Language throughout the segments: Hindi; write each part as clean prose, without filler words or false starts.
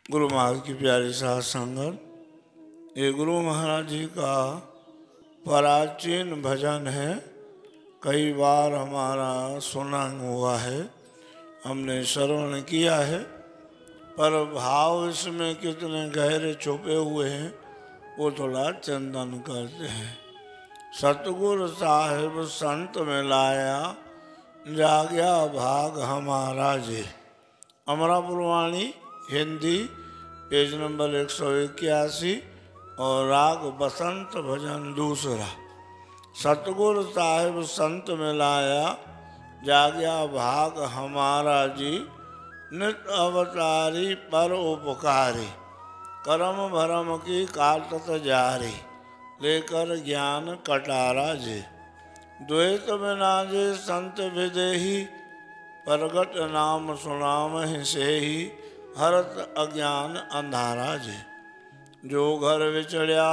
गुरु महाराज की प्यारी साथ संगत, ये गुरु महाराज जी का प्राचीन भजन है। कई बार हमारा सुना हुआ है, हमने श्रवण किया है, पर भाव इसमें कितने गहरे छुपे हुए हैं वो थोड़ा चिंतन करते हैं। सतगुरु साहिब संत में लाया, जाग्या भाग हमारा जे। अमरापुर वाणी हिंदी पेज नंबर 181 और राग बसंत भजन दूसरा। सतगुरु साहिब संत में लाया, जाग्या भाग हमारा जी। नित अवतारी पर उपकारी, करम भरम की काटत जारी। लेकर ज्ञान कटारा जे। द्वैत बिना जे संत विदेही, प्रगट नाम सुनाम से ही। हरत अज्ञान अंधारा जे। जो घर विचड़िया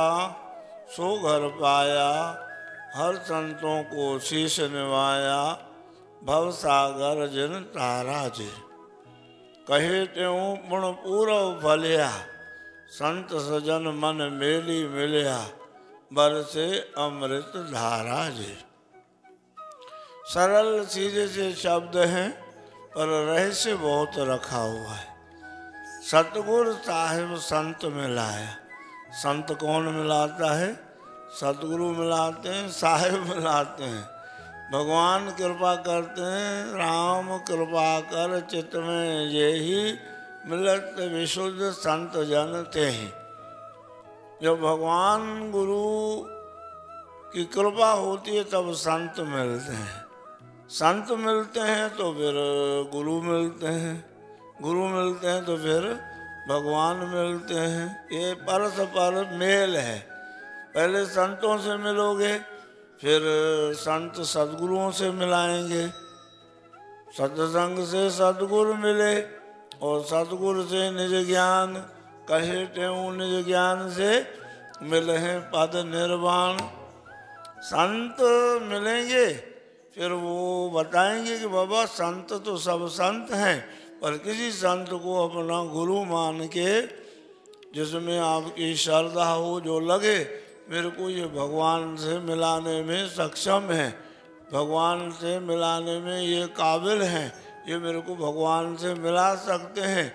सो घर पाया, हर संतों को शीश निवाया। भवसागर जिन तारा जे। कहे त्यों पुण पूरव फलिया, संत सजन मन मेली मिलिया। बरसे अमृत धारा जे। सरल सीधे से शब्द हैं, पर रहस्य बहुत रखा हुआ है। सतगुरु साहिब संत में लाया। संत कौन मिलाता है? सतगुरु मिलाते हैं, साहिब मिलाते हैं। भगवान कृपा करते हैं, राम कृपा कर चित्त में यही। मिलत विशुद्ध संत जन ते ही। जब भगवान गुरु की कृपा होती है तब संत मिलते हैं। संत मिलते हैं तो फिर गुरु मिलते हैं, गुरु मिलते हैं तो फिर भगवान मिलते हैं। ये परस्पर मेल है। पहले संतों से मिलोगे, फिर संत सद्गुरुओं से मिलाएंगे। सत्संग से सद्गुरु मिले और सद्गुरु से निज ज्ञान। कहे त्यों निज ज्ञान से मिले हैं पद निर्वाण। संत मिलेंगे, फिर वो बताएंगे कि बाबा संत तो सब संत हैं, पर किसी संत को अपना गुरु मान के, जिसमें आपकी श्रद्धा हो, जो लगे मेरे को ये भगवान से मिलाने में सक्षम है, भगवान से मिलाने में ये काबिल हैं, ये मेरे को भगवान से मिला सकते हैं,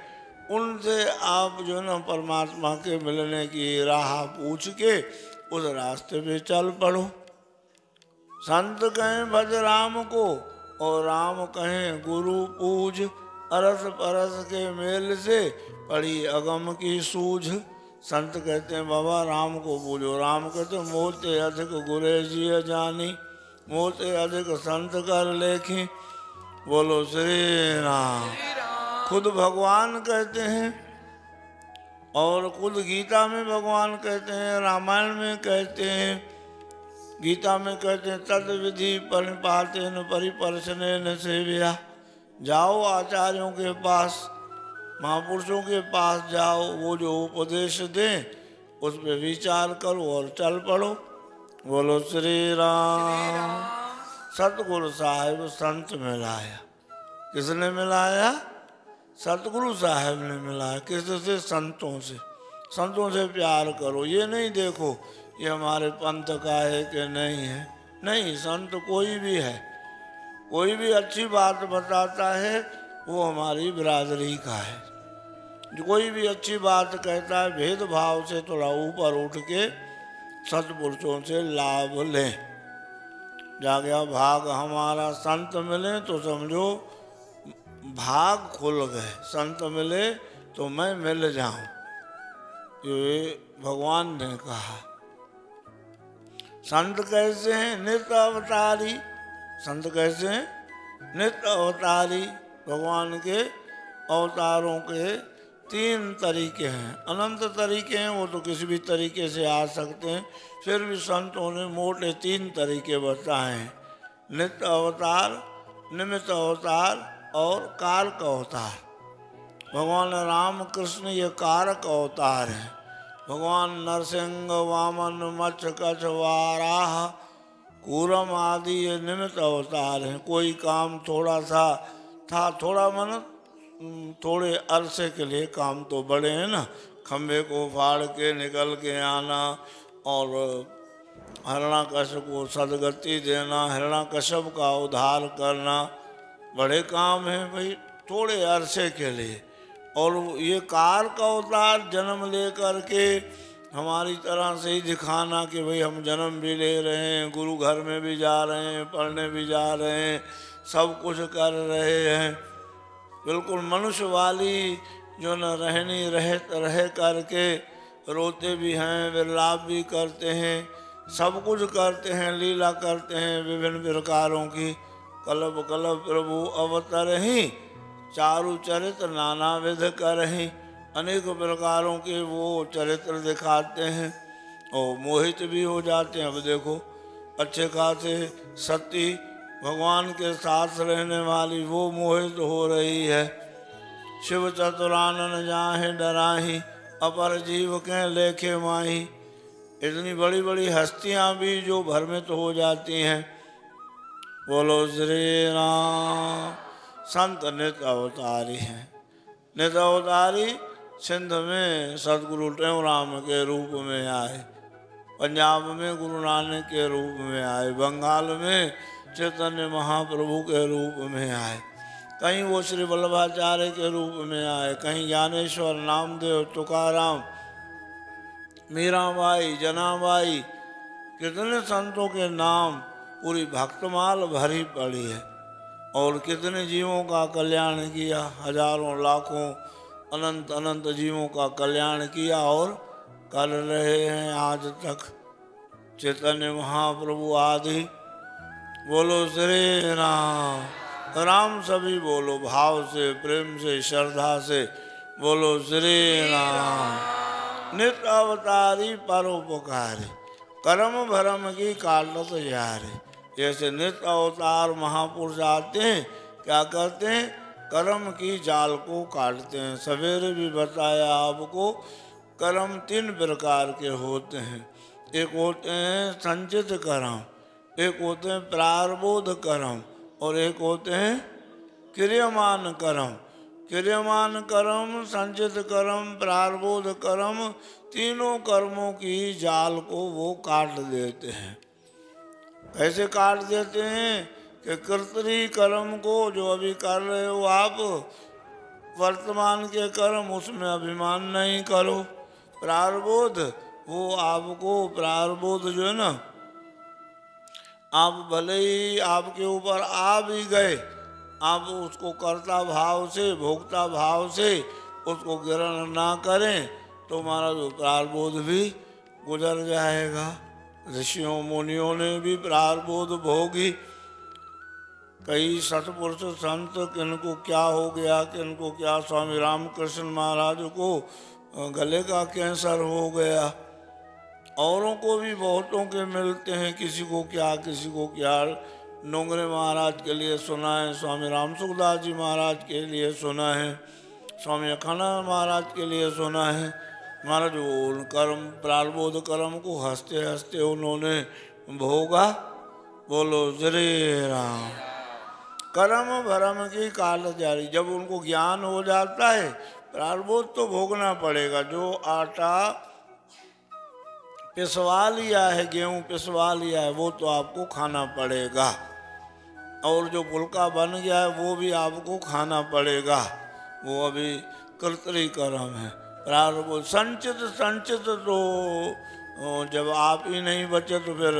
उनसे आप जो ना परमात्मा के मिलने की राह पूछ के उस रास्ते पे चल पड़ो। संत कहें भज राम को और राम कहें गुरु पूज। अरस परस के मेल से पड़ी अगम की सूझ। संत कहते हैं बाबा राम को पूजो, राम कहते मोते अधिक गुरे जिय जानी। मोते अधिक संत कर लेखी। बोलो श्री राम। खुद भगवान कहते हैं और खुद गीता में भगवान कहते हैं, रामायण में कहते हैं, गीता में कहते हैं तद विधि परिपाते न परिपर्शने न सेव्या। जाओ आचार्यों के पास, महापुरुषों के पास जाओ, वो जो उपदेश दें उस पर विचार करो और चल पड़ो। बोलो श्री राम। सतगुरु साहिब संत में लाया। किसने मिलाया? सतगुरु साहिब ने मिलाया। किससे? संतों से। संतों से प्यार करो। ये नहीं देखो ये हमारे पंथ का है कि नहीं है। नहीं, संत कोई भी है, कोई भी अच्छी बात बताता है वो हमारी बिरादरी का है। जो कोई भी अच्छी बात कहता है, भेदभाव से थोड़ा ऊपर उठ के सत्पुरुषों से लाभ लें। जाग्या भाग हमारा। संत मिले तो समझो भाग खुल गए। संत मिले तो मैं मिल जाऊं, ये भगवान ने कहा। संत कैसे हैं? नित्य अवतारी। संत कैसे हैं? नित्य अवतारी। भगवान के अवतारों के 3 तरीके हैं। अनंत तरीके हैं, वो तो किसी भी तरीके से आ सकते हैं, फिर भी संतों ने मोटे 3 तरीके बताए हैं। नित्य अवतार, निमित्त अवतार और कारक अवतार। भगवान राम कृष्ण ये कारक अवतार हैं। भगवान नरसिंह, वामन, मत्स्य, कच्छ, वाराह, कूरम आदि ये निमित्त अवतार हैं। कोई काम थोड़ा सा था, थोड़ा मन थोड़े अरसे के लिए काम तो बड़े हैं ना, खम्भे को फाड़ के निकल के आना और हिरण्याकश्यप को सदगति देना, हिरण्याकश्यप का उद्धार करना, बड़े काम हैं भाई थोड़े अरसे के लिए। और ये कार का अवतार जन्म ले करके हमारी तरह से ही दिखाना कि भाई हम जन्म भी ले रहे हैं, गुरु घर में भी जा रहे हैं, पढ़ने भी जा रहे हैं, सब कुछ कर रहे हैं, बिल्कुल मनुष्य वाली जो न रहनी रह करके रोते भी हैं, विलाप भी करते हैं, सब कुछ करते हैं, लीला करते हैं विभिन्न प्रकारों की। कलब कलब प्रभु अवतर ही चारु चरित्र नाना विध करहि, अनेक प्रकारों के वो चरित्र दिखाते हैं और मोहित भी हो जाते हैं। अब देखो अच्छे खासे सती भगवान के साथ रहने वाली वो मोहित हो रही है। शिव चतुरानन जाहे डराही, अपर जीव के लेखे माही। इतनी बड़ी बड़ी हस्तियां भी जो भ्रमित हो जाती हैं। बोलो श्री राम। संत नित अवतारी हैं। नित अवतारी सिंध में सदगुरु टेऊराम के रूप में आए, पंजाब में गुरु नानक के रूप में आए, बंगाल में चैतन्य महाप्रभु के रूप में आए, कहीं वो श्री वल्लभाचार्य के रूप में आए, कहीं ज्ञानेश्वर, नामदेव, तुकाराम, मीराबाई, जनाबाई, कितने संतों के नाम पूरी भक्तमाल भरी पड़ी है। और कितने जीवों का कल्याण किया, हजारों लाखों अनंत अनंत जीवों का कल्याण किया और कर रहे हैं आज तक। चैतन्य महाप्रभु आदि। बोलो श्री राम। राम सभी बोलो भाव से, प्रेम से, श्रद्धा से बोलो श्री राम। नित अवतारी परोपकारी, कर्म भरम की काटत यारे। जैसे नित अवतार महापुरुष आते हैं, क्या करते हैं, कर्म की जाल को काटते हैं। सवेरे भी बताया आपको, कर्म 3 प्रकार के होते हैं। एक होते हैं संचित कर्म, एक होते हैं प्रारब्ध कर्म और एक होते हैं क्रियमान कर्म। क्रियमान कर्म, संचित कर्म, प्रारब्ध कर्म, तीनों कर्मों की जाल को वो काट देते हैं। कैसे काट देते हैं कि कर्तरी कर्म को जो अभी कर रहे हो आप, वर्तमान के कर्म उसमें अभिमान नहीं करो। प्रारब्ध वो आपको, प्रारब्ध जो है ना, आप भले ही आपके ऊपर आ भी गए, आप उसको कर्ता भाव से, भोक्ता भाव से उसको ग्रहण ना करें तो हमारा जो प्रारब्ध भी गुजर जाएगा। ऋषियों मुनियों ने भी प्रारब्ध भोगी। कई सतपुरुष संत, किनको क्या हो गया, किनको क्या, स्वामी रामकृष्ण महाराज को गले का कैंसर हो गया। औरों को भी बहुतों के मिलते हैं, किसी को क्या, किसी को क्या। नोंगरे महाराज के लिए सुना है, स्वामी राम सुखदास जी महाराज के लिए सुना है, स्वामी अखंडानंद महाराज के लिए सुना है। महाराज वो कर्म, प्रारब्ध कर्म को हंसते हंसते उन्होंने भोगा। बोलो श्री राम। कर्म भरम की काल जारी। जब उनको ज्ञान हो जाता है, प्रारब्ध तो भोगना पड़ेगा। जो आटा पिसवा लिया है, गेहूं पिसवा लिया है, वो तो आपको खाना पड़ेगा। और जो फुल्का बन गया है वो भी आपको खाना पड़ेगा। वो अभी कर्तरी कर्म है। प्रारब्ध संचित तो जब आप ही नहीं बचे तो फिर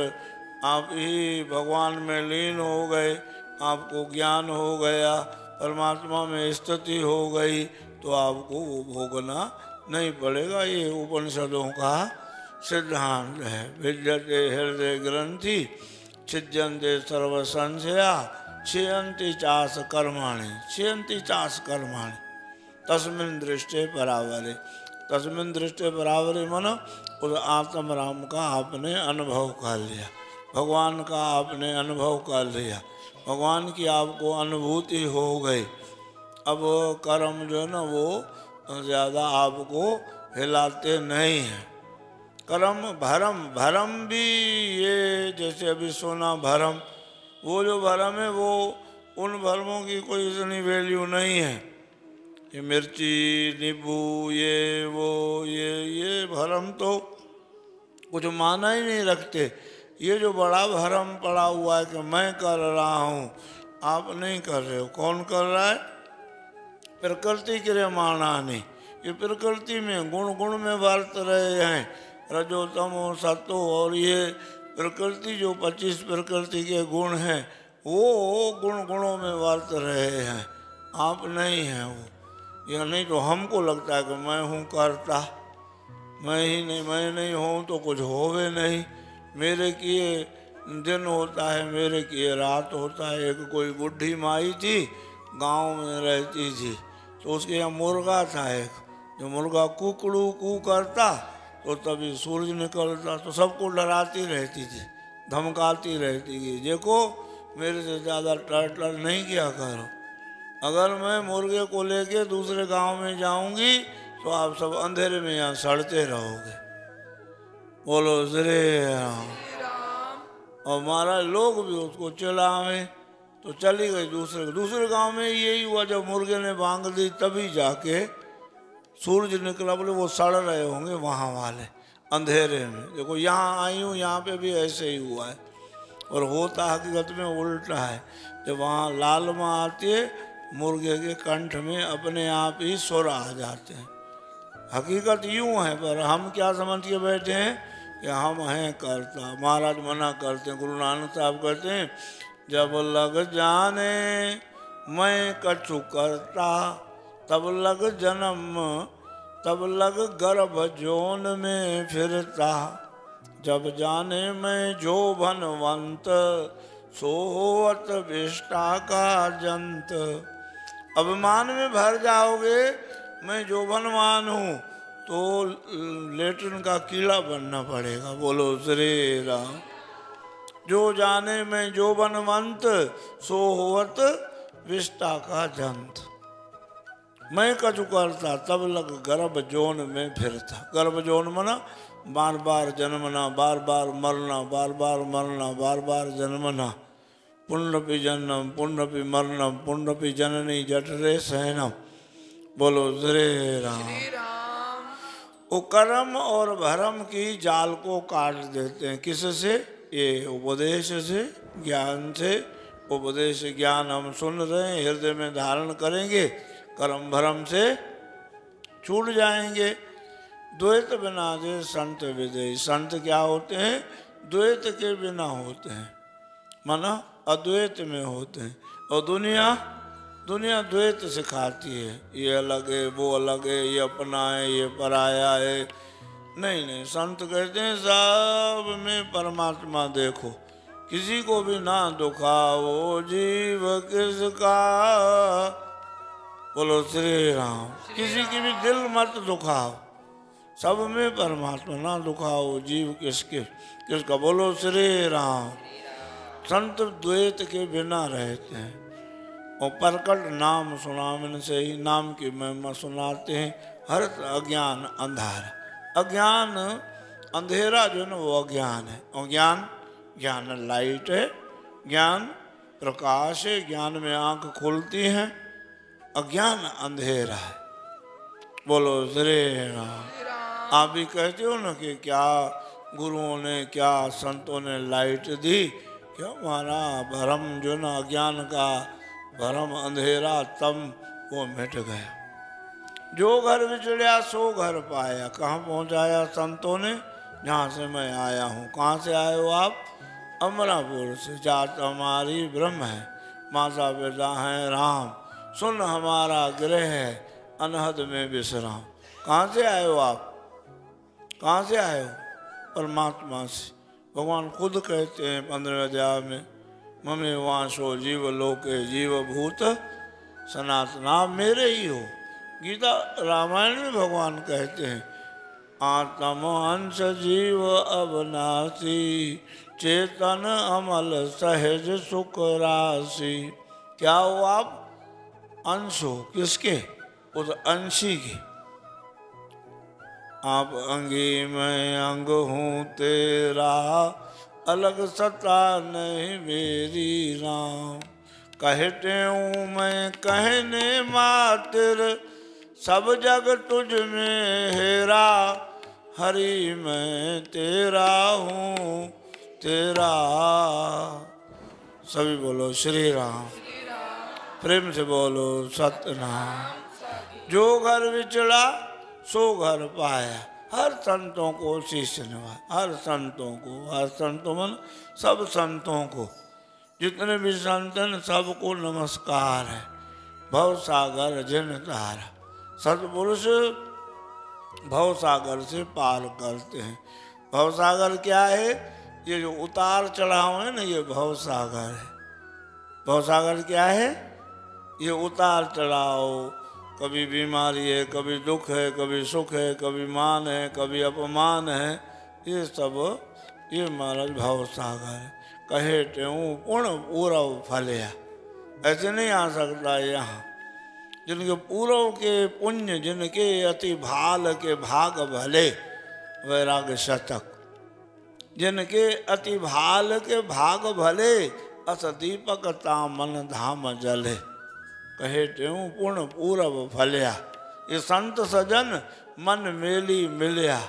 आप ही भगवान में लीन हो गए, आपको ज्ञान हो गया, परमात्मा में स्थिति हो गई, तो आपको वो भोगना नहीं पड़ेगा। ये उपनिषदों का सिद्धांत है। विद्यते हृदय ग्रंथि छिद्यन्ते सर्व संशया क्षयन्ति चास कर्माणि, क्षयन्ति चास कर्माणि तस्मिन् दृष्टे परावरे। तस्मिन् दृष्टे परावरे मन उस आत्म राम का आपने अनुभव कर लिया, भगवान का आपने अनुभव कर लिया, भगवान की आपको अनुभूति हो गई। अब कर्म जो है ना वो ज़्यादा आपको हिलाते नहीं हैं। कर्म भरम, भरम भी ये जैसे अभी सोना भरम, वो जो भरम है वो उन भरमों की कोई इतनी वैल्यू नहीं है। ये मिर्ची नींबू ये वो ये भरम तो कुछ माना ही नहीं रखते। ये जो बड़ा भरम पड़ा हुआ है कि मैं कर रहा हूँ, आप नहीं कर रहे हो। कौन कर रहा है? प्रकृति क्रियमाणानि। ये प्रकृति में गुण गुण में वर्त रहे हैं, रजो तमो सतो, और ये प्रकृति जो 25 प्रकृति के गुण हैं वो गुण गुणों में वर्त रहे हैं, आप नहीं हैं वो। यह नहीं तो हमको लगता है कि मैं हूँ करता, मैं ही नहीं, मैं नहीं हूँ तो कुछ होवे नहीं, मेरे किए दिन होता है, मेरे किए रात होता है। एक कोई बुढ़ी माई थी, गांव में रहती थी, तो उसके यहाँ मुर्गा था एक, जो मुर्गा कुकड़ू कू करता तो तभी सूरज निकलता, तो सबको डराती रहती थी, धमकाती रहती थी, देखो मेरे से ज़्यादा टर नहीं किया करो, अगर मैं मुर्गे को लेके दूसरे गांव में जाऊंगी तो आप सब अंधेरे में यहाँ सड़ते रहोगे। बोलो श्री राम। और महाराज लोग भी उसको चिल्लावे, तो चली गई दूसरे गांव में। यही हुआ, जब मुर्गे ने बांग दी तभी जाके सूरज निकला। बोले वो सड़ रहे होंगे वहाँ वाले अंधेरे में। देखो यहाँ आई हूँ, यहाँ पे भी ऐसे ही हुआ है, और होता हकीकत में उल्टा है। जब वहाँ लाल माँ आती है, मुर्गे के कंठ में अपने आप ही सुर आ जाते हैं। हकीकत यूँ है, पर हम क्या समझ के बैठे हैं कि हम हैं करता। महाराज मना करते हैं, गुरु नानक साहब कहते हैं, जब लग जाने मैं कछु करता, तब लग जन्म, तब लग गर्भ जोन में फिरता, जब जाने मैं जो भनवंत, सोवत विष्टा का जंत। अभिमान में भर जाओगे, मैं जो बनवान हूँ, तो लेटरिन का कीड़ा बनना पड़ेगा। बोलो श्री राम। जो जाने में जो बनवंत, सो होवत विष्टा का जंत। मैं कछु करता, तब लग गर्भ जोन में फिरता। गर्भ जोन मना बार बार जन्मना, बार बार मरना, बार बार मरना, बार बार जन्मना। पुण्यपि जन्म पुण्यपि मरणम, पुण्यपि जननी जठरे सहनम। बोलो श्री राम। वो कर्म और भरम की जाल को काट देते हैं। किससे? ये उपदेश से, ज्ञान से। उपदेश ज्ञान हम सुन रहे हैं, हृदय में धारण करेंगे, कर्म भरम से छूट जाएंगे। द्वैत बिना जे संत विदे। संत क्या होते हैं? द्वैत के बिना होते हैं, माना अद्वैत में होते हैं। और दुनिया द्वैत सिखाती है, ये अलग है, वो अलग है, ये अपना है, ये पराया है। नहीं, संत कहते हैं सब में परमात्मा देखो, किसी को भी ना दुखाओ, जीव किसका। बोलो श्री राम। किसी की भी दिल मत दुखाओ, सब में परमात्मा, ना दुखाओ जीव किसका। बोलो श्री राम। संत द्वैत के बिना रहते हैं, और प्रकट नाम सुनावन से ही नाम की महिमा सुनाते हैं। हर अज्ञान अंधारा, अज्ञान अंधेरा जो है ना वो अज्ञान है, और ज्ञान लाइट है, ज्ञान प्रकाश है, ज्ञान में आंख खुलती है, अज्ञान अंधेरा है। बोलो श्री राम। आप भी कहते हो ना कि क्या गुरुओं ने, क्या संतों ने लाइट दी, क्या हमारा भरम जो ना अज्ञान का भरम अंधेरा तम वो मिट गया। जो घर बिछड़िया सो घर पाया। कहाँ पहुँचाया संतों ने? जहाँ से मैं आया हूँ। कहाँ से आए हो आप? अमरापुर से। जात हमारी ब्रह्म है, माता पिता हैं राम, सुन हमारा गृह है, अनहद में विश्राम। कहाँ से आए हो आप? कहाँ से आए हो? परमात्मा से। भगवान खुद कहते हैं 15वें अध्याय में, ममे वांशो जीव लोके जीव भूत सनातन। आप मेरे ही हो। गीता रामायण में भगवान कहते हैं, आत्म अंश जीव अविनाशी, चेतन अमल सहज सुख राशि। क्या हो आप? अंश हो। किसके? उस अंशी के। आप अंगी मैं अंग हूँ तेरा, अलग सत्ता नहीं मेरी राम। कहते हूँ मैं कहने मात्र, सब जग तुझ में हेरा, हरि मैं तेरा हूँ तेरा। सभी बोलो श्री राम, प्रेम से बोलो सत्यनाम। जो घर विचला सो घर पाया, हर संतों को शीश नवाया, हर संतों को, हर संतों मन सब संतों को, जितने भी संत हैं सबको नमस्कार है। भव सागर जिन तारा, सतपुरुष भव सागर से पार करते हैं। भव सागर क्या है? ये जो उतार चढ़ाव है ना, ये भव सागर है। भव सागर क्या है? ये उतार चढ़ाव, कभी बीमारी है, कभी दुख है, कभी सुख है, कभी मान है, कभी अपमान है, ये सब ये महाराज भव सागर है। कहे त्यों पूर्ण पूरव फलिया, ऐसे नहीं आ सकता यहाँ। जिनके पूर्व के पुण्य, जिनके अति भाल के भाग भले, वैराग्य शतक। जिनके अति भाल के भाग भले, अस दीपक तामन धाम जले। कहे त्यों पूर्ण पूरब फलिया, ये संत सजन मन मेली मिलिया,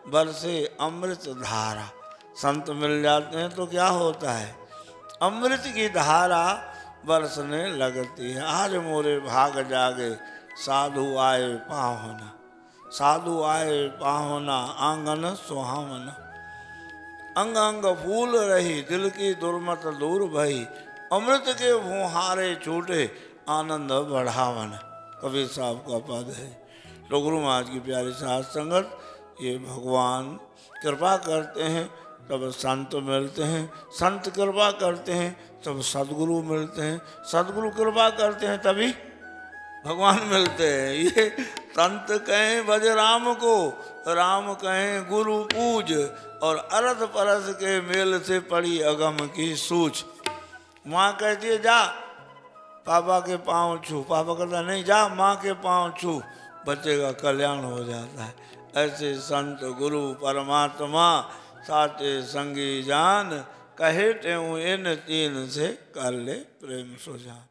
बरसे अमृत धारा। संत मिल जाते हैं तो क्या होता है? अमृत की धारा बरसने लगती है। आज मोरे भाग जागे, साधु आए पाहुना, साधु आए पाहुना, आंगन सुहावना। अंग अंग फूल रही, दिल की दुर्मत दूर भई, अमृत के फुहारे छूटे, आनंद बढ़ावन। कबीर साहब का पद है। तो गुरु महाराज की प्यारी साथ संगत, ये भगवान कृपा करते हैं तब संत मिलते हैं, संत कृपा करते हैं तब सदगुरु मिलते हैं, सदगुरु कृपा करते हैं तभी भगवान मिलते हैं। ये संत कहें भज राम को, राम कहें गुरु पूज, और अरस परस के मेल से पड़ी अगम की सूझ। माँ कहती है जा पापा के पाँव छू, पापा कहता नहीं जा माँ के पाँव छू, बच्चे का कल्याण हो जाता है। ऐसे संत गुरु परमात्मा साचे संगी जान, कहे त्यों इन तीन से कर ले प्रेम सुजान।